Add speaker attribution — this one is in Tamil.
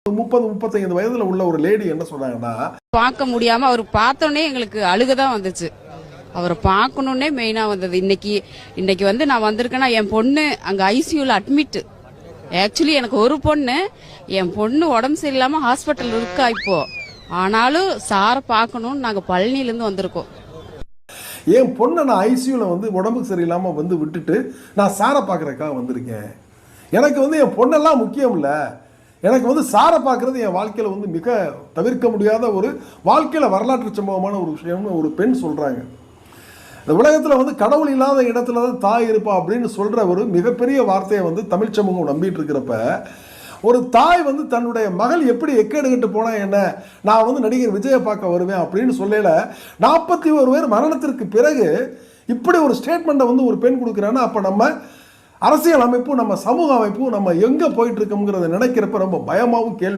Speaker 1: 30-35 வயதுல உள்ள ஒரு லேடி என்ன சொன்னாங்கன்னா,
Speaker 2: பார்க்க முடியாம அவர் பார்த்தோன்னே எங்களுக்கு அழுகதான் வந்துச்சு. அவரை பார்க்கணுன்னே மெயினா வந்தது. இன்னைக்கு வந்து நான் வந்திருக்கேன்னா என் பொண்ணு அங்க ஐசியூல அட்மிட். ஆக்சுவலி எனக்கு ஒரு பொண்ணு, என் பொண்ணு உடம்பு சரியில்லாம ஹாஸ்பிட்டல் இருக்கா இப்போ. ஆனாலும் சாரை பார்க்கணும்னு நாங்க பழனில இருந்து வந்திருக்கோம்.
Speaker 1: என் பொண்ணை நான் ஐசியூல வந்து உடம்புக்கு சரியில்லாம வந்து விட்டுட்டு நான் சாரை பார்க்கறதுக்காக வந்திருக்கேன். எனக்கு வந்து என் பொண்ணெல்லாம் முக்கியம் இல்ல, எனக்கு வந்து சாரை பார்க்கறது என் வாழ்க்கையில வந்து மிக தவிர்க்க முடியாத ஒரு வாழ்க்கையில வரலாற்று சம்பவமான ஒரு விஷயம்னு ஒரு பெண் சொல்றாங்க. இந்த உலகத்துல வந்து கடவுள் இல்லாத இடத்துல தான் தாய் இருப்பா அப்படின்னு சொல்ற ஒரு மிகப்பெரிய வார்த்தையை வந்து தமிழ் சமூகம் நம்பிட்டு இருக்கிறப்ப, ஒரு தாய் வந்து தன்னுடைய மகள் எப்படி எக்கேடுகிட்டு போனா என்ன, நான் வந்து நடிகர் விஜயை பார்க்க வருவேன் அப்படின்னு சொல்லல, 41 பேர் மரணத்திற்கு பிறகு இப்படி ஒரு ஸ்டேட்மெண்ட்டை வந்து ஒரு பெண் கொடுக்குறான்னா, அப்ப நம்ம அரசியல் அமைப்பு, நம்ம சமூக அமைப்பு, நம்ம எங்க போயிட்டு இருக்கோம்ங்கிறத நினைக்கிறப்ப ரொம்ப பயமாவும் கேள்வி